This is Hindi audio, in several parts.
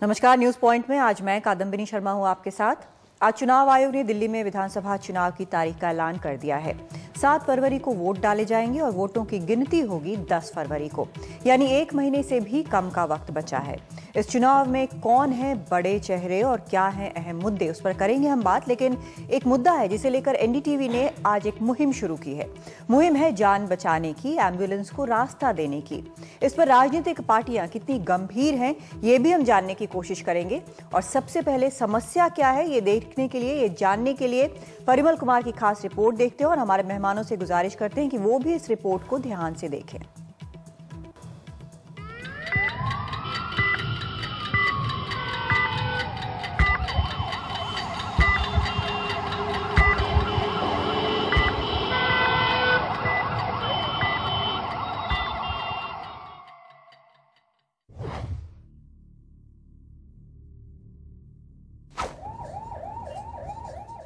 नमस्कार, न्यूज पॉइंट में आज मैं कादम्बिनी शर्मा हूं आपके साथ। आज चुनाव आयोग ने दिल्ली में विधानसभा चुनाव की तारीख का ऐलान कर दिया है। 7 फरवरी को वोट डाले जाएंगे और वोटों की गिनती होगी 10 फरवरी को, यानी 1 महीने से भी कम का वक्त बचा है। इस चुनाव में कौन है बड़े चेहरे और क्या है अहम मुद्दे, उस पर करेंगे हम बात। लेकिन एक मुद्दा है जिसे लेकर एनडीटीवी ने आज एक मुहिम शुरू की है। मुहिम है जान बचाने की, एम्बुलेंस को रास्ता देने की। इस पर राजनीतिक पार्टियां कितनी गंभीर हैं, ये भी हम जानने की कोशिश करेंगे। और सबसे पहले समस्या क्या है ये देखने के लिए, ये जानने के लिए परिमल कुमार की खास रिपोर्ट देखते हैं और हमारे मेहमानों से गुजारिश करते हैं कि वो भी इस रिपोर्ट को ध्यान से देखें।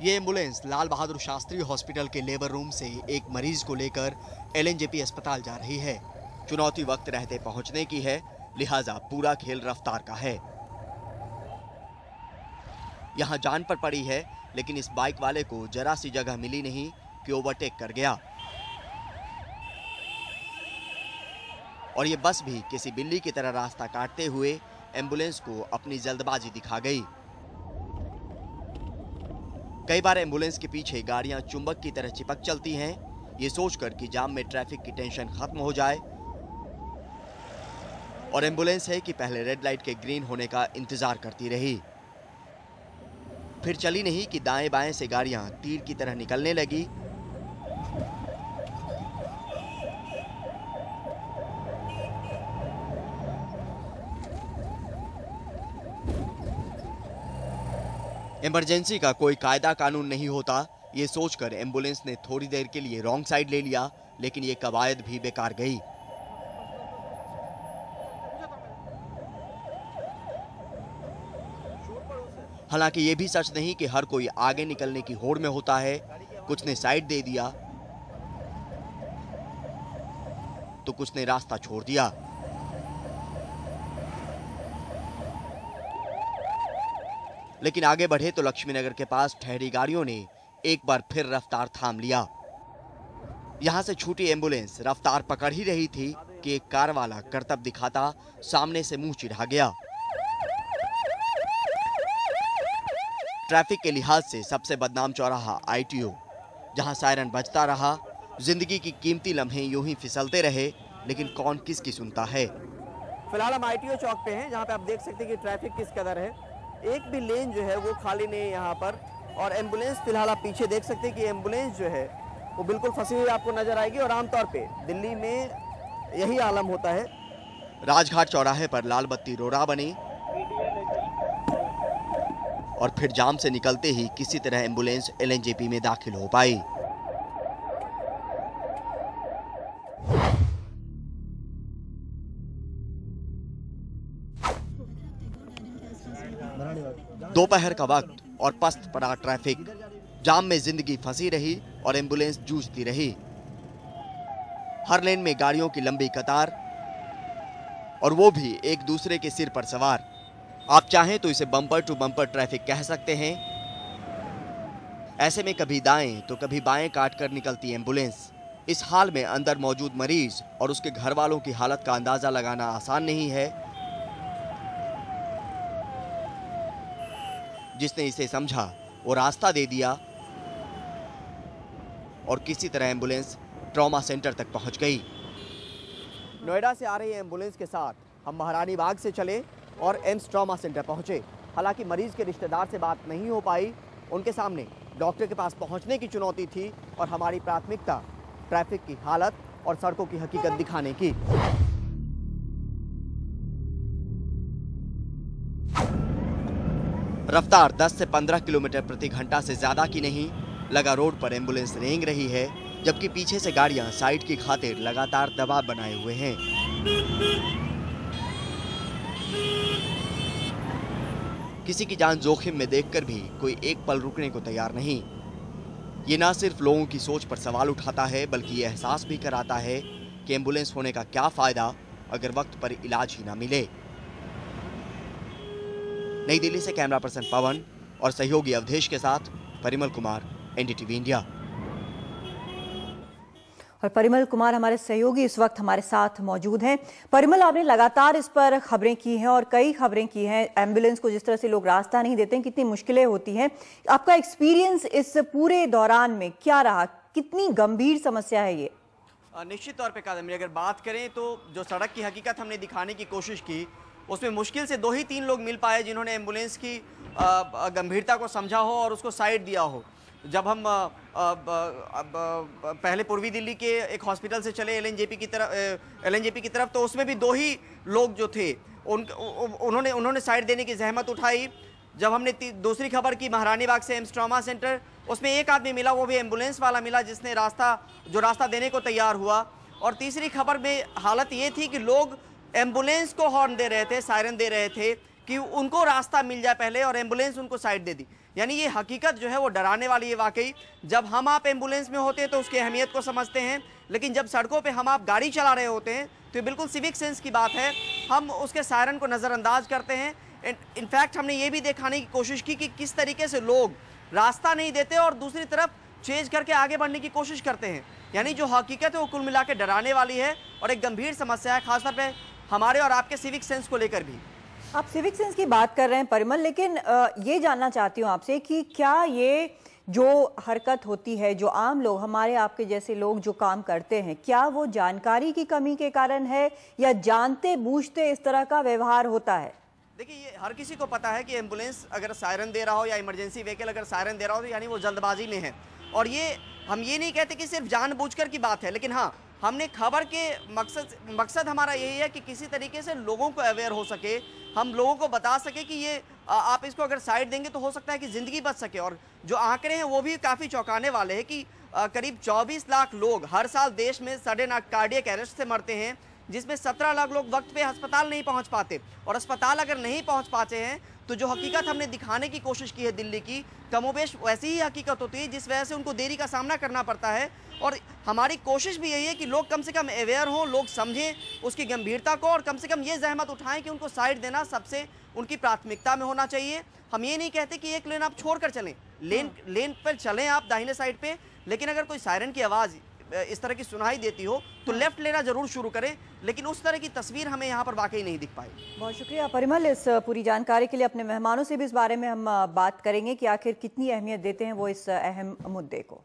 ये एम्बुलेंस लाल बहादुर शास्त्री हॉस्पिटल के लेबर रूम से एक मरीज को लेकर एलएनजेपी अस्पताल जा रही है। चुनौती वक्त रहते पहुंचने की है, लिहाजा पूरा खेल रफ्तार का है। यहां जान पर पड़ी है, लेकिन इस बाइक वाले को जरा सी जगह मिली नहीं कि ओवरटेक कर गया। और ये बस भी किसी बिल्ली की तरह रास्ता काटते हुए एम्बुलेंस को अपनी जल्दबाजी दिखा गई। कई बार एम्बुलेंस के पीछे गाड़ियां चुंबक की तरह चिपक चलती हैं, ये सोचकर कि जाम में ट्रैफिक की टेंशन खत्म हो जाए। और एम्बुलेंस है कि पहले रेड लाइट के ग्रीन होने का इंतजार करती रही। फिर चली नहीं कि दाएं बाएं से गाड़ियां तीर की तरह निकलने लगी। इमरजेंसी का कोई कायदा कानून नहीं होता, ये सोचकर एम्बुलेंस ने थोड़ी देर के लिए रॉन्ग साइड ले लिया, लेकिन ये कवायद भी बेकार गई। हालांकि ये भी सच नहीं कि हर कोई आगे निकलने की होड़ में होता है। कुछ ने साइड दे दिया तो कुछ ने रास्ता छोड़ दिया। लेकिन आगे बढ़े तो लक्ष्मीनगर के पास ठहरी गाड़ियों ने एक बार फिर रफ्तार थाम लिया। यहां से छूटी एम्बुलेंस रफ्तार पकड़ ही रही थी कि एक कार वाला करतब दिखाता सामने से मुंह चिढ़ा गया। ट्रैफिक के लिहाज से सबसे बदनाम चौराहा आईटीओ, जहां सायरन बजता रहा। जिंदगी की कीमती लम्हे यूं ही फिसलते रहे, लेकिन कौन किसकी सुनता है। फिलहाल हम आईटीओ चौक पे हैं, जहां पे आप देख सकते हैं कि ट्रैफिक किस कदर है। एक भी लेन जो है वो खाली नहीं है यहाँ पर। और एम्बुलेंस फिलहाल आप पीछे देख सकते हैं कि एम्बुलेंस जो है वो बिल्कुल फंसी हुई आपको नजर आएगी। और आमतौर पे दिल्ली में यही आलम होता है। राजघाट चौराहे पर लाल बत्ती रोड़ा बनी और फिर जाम से निकलते ही किसी तरह एम्बुलेंस एलएनजेपी में दाखिल हो पाई। दोपहर का वक्त और पस्त पड़ा ट्रैफिक। जाम में जिंदगी फंसी रही और एम्बुलेंस जूझती रही। हर लेन में गाड़ियों की लंबी कतार, और वो भी एक दूसरे के सिर पर सवार। आप चाहें तो इसे बम्पर टू बम्पर ट्रैफिक कह सकते हैं। ऐसे में कभी दाएं तो कभी बाएं काट कर निकलती एम्बुलेंस। इस हाल में अंदर मौजूद मरीज और उसके घर वालों की हालत का अंदाजा लगाना आसान नहीं है। जिसने इसे समझा वो रास्ता दे दिया और किसी तरह एम्बुलेंस ट्रॉमा सेंटर तक पहुंच गई। नोएडा से आ रही एम्बुलेंस के साथ हम महारानी बाग से चले और एम्स ट्रॉमा सेंटर पहुंचे। हालांकि मरीज के रिश्तेदार से बात नहीं हो पाई। उनके सामने डॉक्टर के पास पहुंचने की चुनौती थी और हमारी प्राथमिकता ट्रैफिक की हालत और सड़कों की हकीकत दिखाने की। रफ्तार 10 से 15 किलोमीटर प्रति घंटा से ज्यादा की नहीं। लगा रोड पर एम्बुलेंस रेंग रही है, जबकि पीछे से गाड़ियां साइड की खातिर लगातार दबाव बनाए हुए हैं। किसी की जान जोखिम में देखकर भी कोई एक पल रुकने को तैयार नहीं। ये ना सिर्फ लोगों की सोच पर सवाल उठाता है, बल्कि ये एहसास भी कराता है कि एम्बुलेंस होने का क्या फायदा अगर वक्त पर इलाज ही ना मिले। नई दिल्ली से कैमरा पर्सन पवन और सहयोगी अवधेश के साथ परिमल कुमार, एनडीटीवी इंडिया। और परिमल कुमार हमारे सहयोगी इस वक्त हमारे साथ मौजूद हैं। परिमल, आपने लगातार इस पर खबरें की हैं और कई खबरें की हैं, एम्बुलेंस को जिस तरह से लोग रास्ता नहीं देते हैं, कितनी मुश्किलें होती हैं। आपका एक्सपीरियंस इस पूरे दौरान में क्या रहा? कितनी गंभीर समस्या है ये? निश्चित तौर पे कादम्बरी, अगर बात करें तो जो सड़क की हकीकत हमने दिखाने की कोशिश की, उसमें मुश्किल से 2 ही 3 लोग मिल पाए जिन्होंने एम्बुलेंस की गंभीरता को समझा हो और उसको साइड दिया हो। जब हम पहले पूर्वी दिल्ली के एक हॉस्पिटल से चले एलएनजेपी की तरफ, तो उसमें भी 2 ही लोग जो थे उन्होंने साइड देने की जहमत उठाई। जब हमने दूसरी खबर की महारानी बाग से एम्स ट्रॉमा सेंटर, उसमें एक आदमी मिला, वो भी एम्बुलेंस वाला मिला जिसने रास्ता देने को तैयार हुआ। और तीसरी खबर में हालत ये थी कि लोग एम्बुलेंस को हॉर्न दे रहे थे, सायरन दे रहे थे कि उनको रास्ता मिल जाए पहले, और एम्बुलेंस उनको साइड दे दी। यानी ये हकीकत जो है वो डराने वाली है वाकई। जब हम आप एम्बुलेंस में होते हैं तो उसकी अहमियत को समझते हैं, लेकिन जब सड़कों पे हम आप गाड़ी चला रहे होते हैं तो ये बिल्कुल सिविक सेंस की बात है, हम उसके सायरन को नज़रअंदाज करते हैं। इनफैक्ट हमने ये भी दिखाने की कोशिश की कि किस तरीके से लोग रास्ता नहीं देते और दूसरी तरफ चेंज करके आगे बढ़ने की कोशिश करते हैं। यानी जो हकीकत है वो कुल मिला के डराने वाली है और एक गंभीर समस्या है, खासतौर पे हमारे और आपके सिविक सेंस को लेकर भी। आप सिविक सेंस की बात कर रहे हैं परिमल, लेकिन ये जानना चाहती हूँ आपसे कि क्या ये जो हरकत होती है, जो आम लोग, हमारे आपके जैसे लोग जो काम करते हैं, क्या वो जानकारी की कमी के कारण है या जानते बूझते इस तरह का व्यवहार होता है? देखिए, ये हर किसी को पता है कि एम्बुलेंस अगर सायरन दे रहा हो या इमरजेंसी व्हीकल अगर सायरन दे रहा हो तो यानी वो जल्दबाजी में है। और ये हम ये नहीं कहते कि सिर्फ जानबूझकर की बात है, लेकिन हाँ, हमने खबर के मकसद हमारा यही है कि किसी तरीके से लोगों को अवेयर हो सके, हम लोगों को बता सके कि ये आप इसको अगर साइड देंगे तो हो सकता है कि ज़िंदगी बच सके। और जो आंकड़े हैं वो भी काफ़ी चौंकाने वाले हैं कि करीब 24 लाख लोग हर साल देश में सडन कार्डियक अरेस्ट से मरते हैं, जिसमें 17 लाख लोग वक्त पे अस्पताल नहीं पहुंच पाते। और अस्पताल अगर नहीं पहुंच पाते हैं तो जो हकीकत हमने दिखाने की कोशिश की है दिल्ली की, कमोबेश वैसी ही हकीकत होती है जिस वजह से उनको देरी का सामना करना पड़ता है। और हमारी कोशिश भी यही है कि लोग कम से कम अवेयर हों, लोग समझें उसकी गंभीरता को और कम से कम ये जहमत उठाएं कि उनको साइड देना सबसे उनकी प्राथमिकता में होना चाहिए। हम ये नहीं कहते कि एक लेन आप छोड़ कर चलें, लेन पर चलें आप दाहिने साइड पे, लेकिन अगर कोई सायरन की आवाज़ इस तरह की सुनाई देती हो तो लेफ्ट लेना जरूर शुरू करें, लेकिन उस तरह की तस्वीर हमें यहाँ पर वाकई नहीं दिख पाई। बहुत शुक्रिया परिमल इस पूरी जानकारी के लिए। अपने मेहमानों से भी इस बारे में हम बात करेंगे कि आखिर कितनी अहमियत देते हैं वो इस अहम मुद्दे को।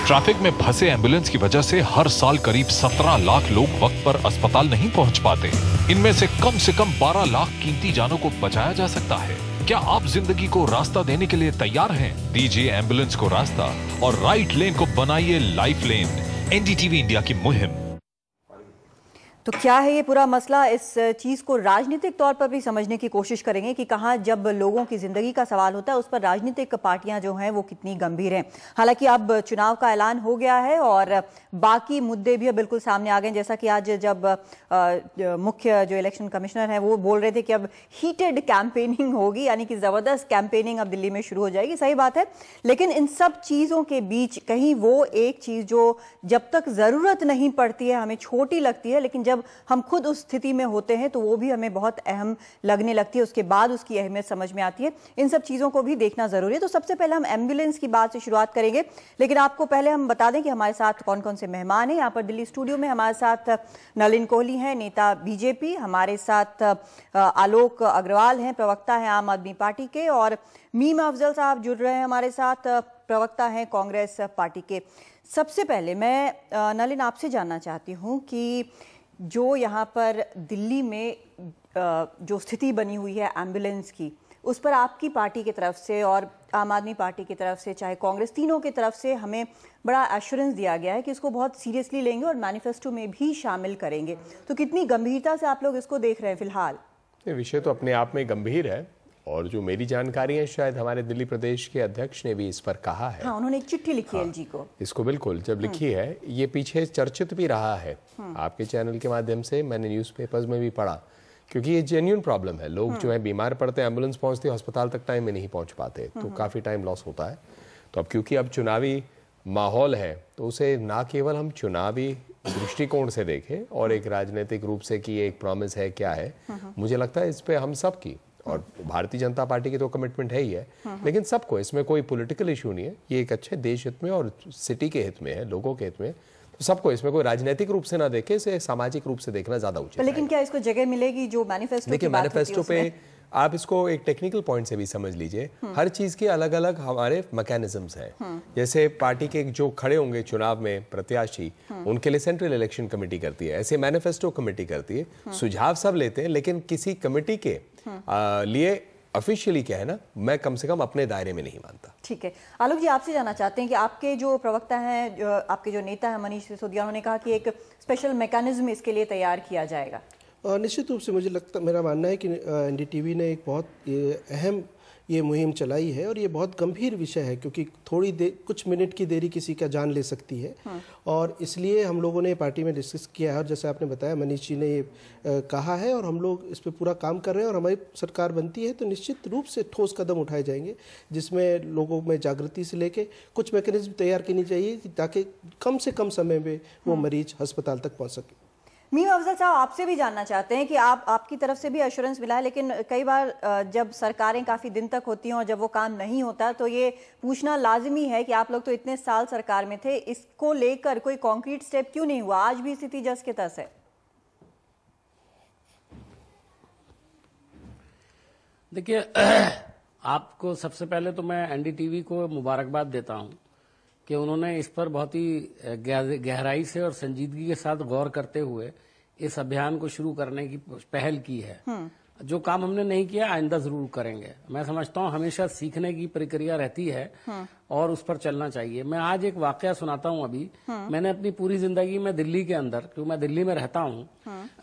ट्रैफिक में फंसे एम्बुलेंस की वजह से हर साल करीब 17 लाख लोग वक्त पर अस्पताल नहीं पहुंच पाते। इनमें से कम 12 लाख कीमती जानों को बचाया जा सकता है। क्या आप जिंदगी को रास्ता देने के लिए तैयार हैं? दीजिए एम्बुलेंस को रास्ता और राइट लेन को बनाइए लाइफ लेन। एनडीटीवी इंडिया की मुहिम। तो क्या है ये पूरा मसला, इस चीज़ को राजनीतिक तौर पर भी समझने की कोशिश करेंगे कि कहाँ जब लोगों की ज़िंदगी का सवाल होता है उस पर राजनीतिक पार्टियां जो हैं वो कितनी गंभीर हैं। हालांकि अब चुनाव का ऐलान हो गया है और बाकी मुद्दे भी बिल्कुल सामने आ गए, जैसा कि आज जब मुख्य जो इलेक्शन कमिश्नर हैं वो बोल रहे थे कि अब हीटेड कैंपेनिंग होगी, यानी कि ज़बरदस्त कैंपेनिंग अब दिल्ली में शुरू हो जाएगी। सही बात है, लेकिन इन सब चीज़ों के बीच कहीं वो एक चीज़ जो जब तक ज़रूरत नहीं पड़ती है हमें छोटी लगती है, लेकिन जब हम खुद उस स्थिति में होते हैं तो वो भी हमें बहुत अहम लगने लगती है, उसके बाद उसकी अहमियत समझ में आती है। इन सब चीज़ों को भी देखना ज़रूरी है। तो सबसे पहले हम एम्बुलेंस की बात से शुरुआत करेंगे, लेकिन आपको पहले हम बता दें कि हमारे साथ कौन कौन से मेहमान हैं। यहाँ पर दिल्ली स्टूडियो में हमारे साथ नलिन कोहली हैं, नेता बीजेपी, हमारे साथ आलोक अग्रवाल हैं, प्रवक्ता हैं आम आदमी पार्टी के, और मीम अफजल साहब जुड़ रहे हैं हमारे साथ, प्रवक्ता हैं कांग्रेस पार्टी के। सबसे पहले मैं नलिन आपसे जानना चाहती हूँ कि जो यहाँ पर दिल्ली में जो स्थिति बनी हुई है एम्बुलेंस की, उस पर आपकी पार्टी की तरफ से और आम आदमी पार्टी की तरफ से, चाहे कांग्रेस, तीनों की तरफ से हमें बड़ा एश्योरेंस दिया गया है कि इसको बहुत सीरियसली लेंगे और मैनिफेस्टो में भी शामिल करेंगे। तो कितनी गंभीरता से आप लोग इसको देख रहे हैं फिलहाल? ये विषय तो अपने आप में गंभीर है और जो मेरी जानकारी है शायद हमारे दिल्ली प्रदेश के अध्यक्ष ने भी इस पर कहा है। हाँ, उन्होंने एक चिट्ठी लिखी है एलजी को। इसको बिल्कुल जब लिखी है, ये पीछे चर्चित भी रहा है आपके चैनल के माध्यम से, मैंने न्यूज़पेपर्स में भी पढ़ा क्योंकि ये जेन्युइन प्रॉब्लम है। लोग जो है बीमार पड़ते हैं, एम्बुलेंस पहुंचती है, अस्पताल तक टाइम में नहीं पहुंच पाते, तो काफ़ी टाइम लॉस होता है। तो अब क्योंकि अब चुनावी माहौल है तो उसे ना केवल हम चुनावी दृष्टिकोण से देखें और एक राजनीतिक रूप से कि ये एक प्रॉमिस है क्या है, मुझे लगता है इस पे हम सब की और भारतीय जनता पार्टी की तो कमिटमेंट है ही है, लेकिन सबको, इसमें कोई पॉलिटिकल इशू नहीं है, ये एक अच्छे देश हित में और सिटी के हित में है, लोगों के हित में, तो सबको इसमें कोई राजनीतिक रूप से ना देखे, इसे सामाजिक रूप से देखना ज्यादा उचित है। लेकिन क्या इसको जगह मिलेगी जो मैनिफेस्टो? देखिए, मैनिफेस्टो पे आप इसको एक टेक्निकल पॉइंट से भी समझ लीजिए, हर चीज के अलग अलग हमारे मैकेनिज्म्स हैं। जैसे पार्टी के जो खड़े होंगे चुनाव में प्रत्याशी, उनके लिए सेंट्रल इलेक्शन कमेटी करती है, ऐसे मैनिफेस्टो कमेटी करती है, सुझाव सब लेते हैं, लेकिन किसी कमेटी के लिए ऑफिशियली क्या है ना, मैं कम से कम अपने दायरे में नहीं मानता। ठीक है, आलोक जी आपसे जानना चाहते हैं कि आपके जो प्रवक्ता हैं, आपके जो नेता हैं मनीष सिसोदिया, उन्होंने कहा कि एक स्पेशल मैकेनिज्म इसके लिए तैयार किया जाएगा। निश्चित रूप से मुझे लगता, मेरा मानना है कि एनडीटीवी ने एक बहुत अहम ये मुहिम चलाई है और ये बहुत गंभीर विषय है, क्योंकि थोड़ी देर, कुछ मिनट की देरी किसी का जान ले सकती है। और इसलिए हम लोगों ने पार्टी में डिस्कस किया है और जैसे आपने बताया, मनीष जी ने ये कहा है और हम लोग इस पे पूरा काम कर रहे हैं। और हमारी सरकार बनती है तो निश्चित रूप से ठोस कदम उठाए जाएंगे, जिसमें लोगों में जागृति से लेके कुछ मैकेनिज्म तैयार करनी चाहिए ताकि कम से कम समय में वो मरीज अस्पताल तक पहुँच सके। मीम अफजल साहब, आपसे भी जानना चाहते हैं कि आपकी तरफ से भी एश्योरेंस मिला है, लेकिन कई बार जब सरकारें काफ़ी दिन तक होती हैं और जब वो काम नहीं होता तो ये पूछना लाजिमी है कि आप लोग तो इतने साल सरकार में थे, इसको लेकर कोई कॉन्क्रीट स्टेप क्यों नहीं हुआ? आज भी स्थिति जस के तस है। देखिए, आपको सबसे पहले तो मैं एनडीटीवी को मुबारकबाद देता हूं कि उन्होंने इस पर बहुत ही गहराई से और संजीदगी के साथ गौर करते हुए इस अभियान को शुरू करने की पहल की है। जो काम हमने नहीं किया आइंदा जरूर करेंगे। मैं समझता हूँ हमेशा सीखने की प्रक्रिया रहती है और उस पर चलना चाहिए। मैं आज एक वाकया सुनाता हूँ। अभी मैंने अपनी पूरी जिंदगी में दिल्ली के अंदर, क्योंकि मैं दिल्ली में रहता हूँ,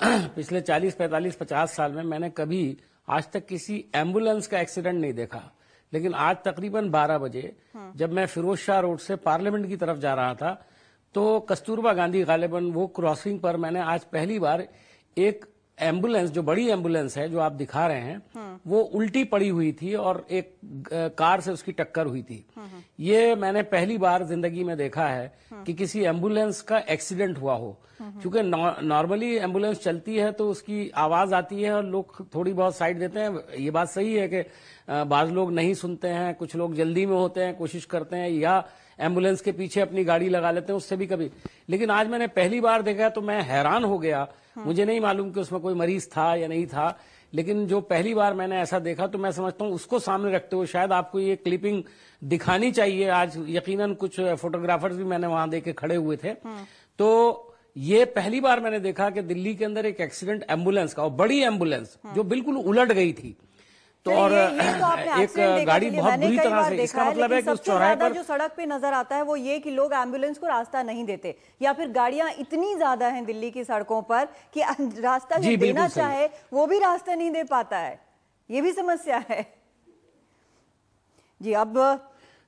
पिछले 40, 45, 50 साल में मैंने कभी आज तक किसी एम्बुलेंस का एक्सीडेंट नहीं देखा। लेकिन आज तकरीबन 12 बजे जब मैं फिरोज शाह रोड से पार्लियामेंट की तरफ जा रहा था तो कस्तूरबा गांधी गालिबन वो क्रॉसिंग पर मैंने आज पहली बार एक एम्बुलेंस, जो बड़ी एम्बुलेंस है जो आप दिखा रहे हैं, वो उल्टी पड़ी हुई थी और एक कार से उसकी टक्कर हुई थी। ये मैंने पहली बार जिंदगी में देखा है कि किसी एम्बुलेंस का एक्सीडेंट हुआ हो। क्योंकि नॉर्मली एम्बुलेंस चलती है तो उसकी आवाज आती है और लोग थोड़ी बहुत साइड देते हैं। ये बात सही है कि बाज लोग नहीं सुनते हैं, कुछ लोग जल्दी में होते हैं, कोशिश करते हैं या एम्बुलेंस के पीछे अपनी गाड़ी लगा लेते हैं, उससे भी कभी। लेकिन आज मैंने पहली बार देखा तो मैं हैरान हो गया। मुझे नहीं मालूम कि उसमें कोई मरीज था या नहीं था, लेकिन जो पहली बार मैंने ऐसा देखा तो मैं समझता हूँ उसको सामने रखते हुए शायद आपको ये क्लिपिंग दिखानी चाहिए। आज यकीनन कुछ फोटोग्राफर्स भी मैंने वहां देखे खड़े हुए थे। तो ये पहली बार मैंने देखा कि दिल्ली के अंदर एक एक्सीडेंट एम्बुलेंस का, और बड़ी एम्बुलेंस जो बिल्कुल उलट गई थी, तो और एक गाड़ी बहुत बुरी तरह से, इसका मतलब है कि उस चौराहे पर जो सड़क पे नजर आता है वो ये कि लोग एम्बुलेंस को रास्ता नहीं देते, या फिर गाड़ियां इतनी ज्यादा हैं दिल्ली की सड़कों पर कि रास्ता जो देना चाहे वो भी रास्ता नहीं दे पाता है। ये भी समस्या है जी। अब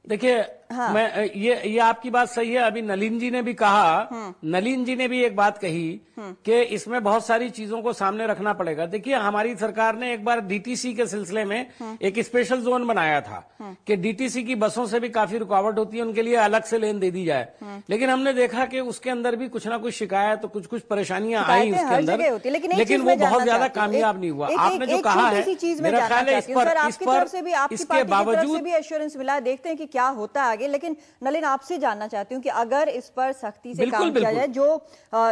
देखिए, हाँ। मैं ये आपकी बात सही है। अभी नलिन जी ने भी कहा, नलिन जी ने भी एक बात कही कि इसमें बहुत सारी चीजों को सामने रखना पड़ेगा। देखिए, हमारी सरकार ने एक बार डीटीसी के सिलसिले में एक स्पेशल जोन बनाया था कि डीटीसी की बसों से भी काफी रुकावट होती है, उनके लिए अलग से लेन दे दी जाए। लेकिन हमने देखा कि उसके अंदर भी कुछ ना कुछ शिकायत, कुछ कुछ परेशानियां आई उसके अंदर, लेकिन वो बहुत ज्यादा कामयाब नहीं हुआ। आपने जो कहा है, मेरा ख्याल है इस पर इसके बावजूद भी एश्योरेंस मिला। देखते हैं कि क्या होता है आगे। लेकिन नलिन, आपसे जानना चाहती हूँ कि अगर इस पर सख्ती से काम किया जाए, जो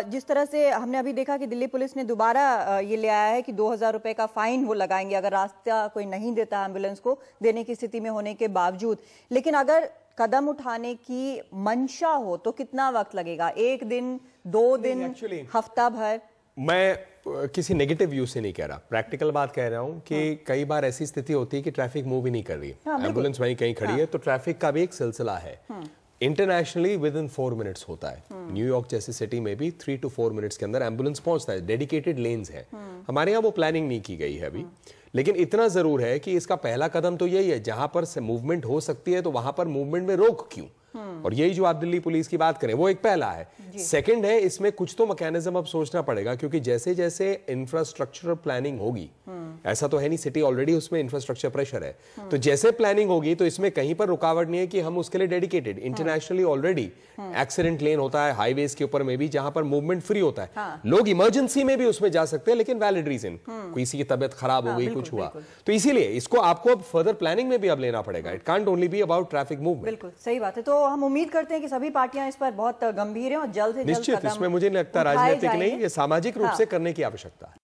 जिस तरह से हमने अभी देखा कि दिल्ली पुलिस ने दोबारा ये ले आया है कि 2000 रुपए का फाइन वो लगाएंगे अगर रास्ता कोई नहीं देता एम्बुलेंस को देने की स्थिति में होने के बावजूद। लेकिन अगर कदम उठाने की मंशा हो तो कितना वक्त लगेगा? 1 दिन, 2 दिन, हफ्ता भर? मैं किसी नेगेटिव व्यू से नहीं कह रहा, प्रैक्टिकल बात कह रहा हूं कि कई बार ऐसी स्थिति होती है कि ट्रैफिक मूव ही नहीं कर रही है, एम्बुलेंस वहीं कहीं खड़ी है, तो ट्रैफिक का भी एक सिलसिला है। इंटरनेशनली विद इन 4 मिनट्स होता है। न्यूयॉर्क जैसी सिटी में भी 3 to 4 मिनट्स के अंदर एम्बुलेंस पहुंचता है। डेडिकेटेड लेन्स है। हमारे यहाँ वो प्लानिंग नहीं की गई है अभी, लेकिन इतना जरूर है कि इसका पहला कदम तो यही है, जहां पर मूवमेंट हो सकती है तो वहां पर मूवमेंट में रोक क्यों? और यही जो आप दिल्ली पुलिस की बात करें वो एक पहला है। सेकंड है, इसमें कुछ तो मैकेनिज्म अब सोचना पड़ेगा, क्योंकि जैसे जैसे इंफ्रास्ट्रक्चरल प्लानिंग होगी, ऐसा तो है नहीं सिटी ऑलरेडी उसमें इंफ्रास्ट्रक्चर प्रेशर है, तो जैसे प्लानिंग होगी तो इसमें कहीं पर रुकावट नहीं है कि हम उसके लिए डेडिकेटेड, इंटरनेशनली ऑलरेडी एक्सीडेंट लेन होता है हाईवेज के ऊपर में भी, जहां पर मूवमेंट फ्री होता है, लोग इमरजेंसी में भी उसमें जा सकते हैं, लेकिन वैलिड रीजन, किसी की तबीयत खराब हो गई, कुछ हुआ, तो इसीलिए इसको आपको अब फर्दर प्लानिंग में भी अब लेना पड़ेगा। It can't only be about traffic movement. बिल्कुल सही बात है। तो हम उम्मीद करते हैं कि सभी पार्टियां इस पर बहुत गंभीर हैं और जल्द से जल्द निश्चित, इसमें मुझे नहीं लगता राजनीतिक नहीं, ये सामाजिक रूप से करने की आवश्यकता है।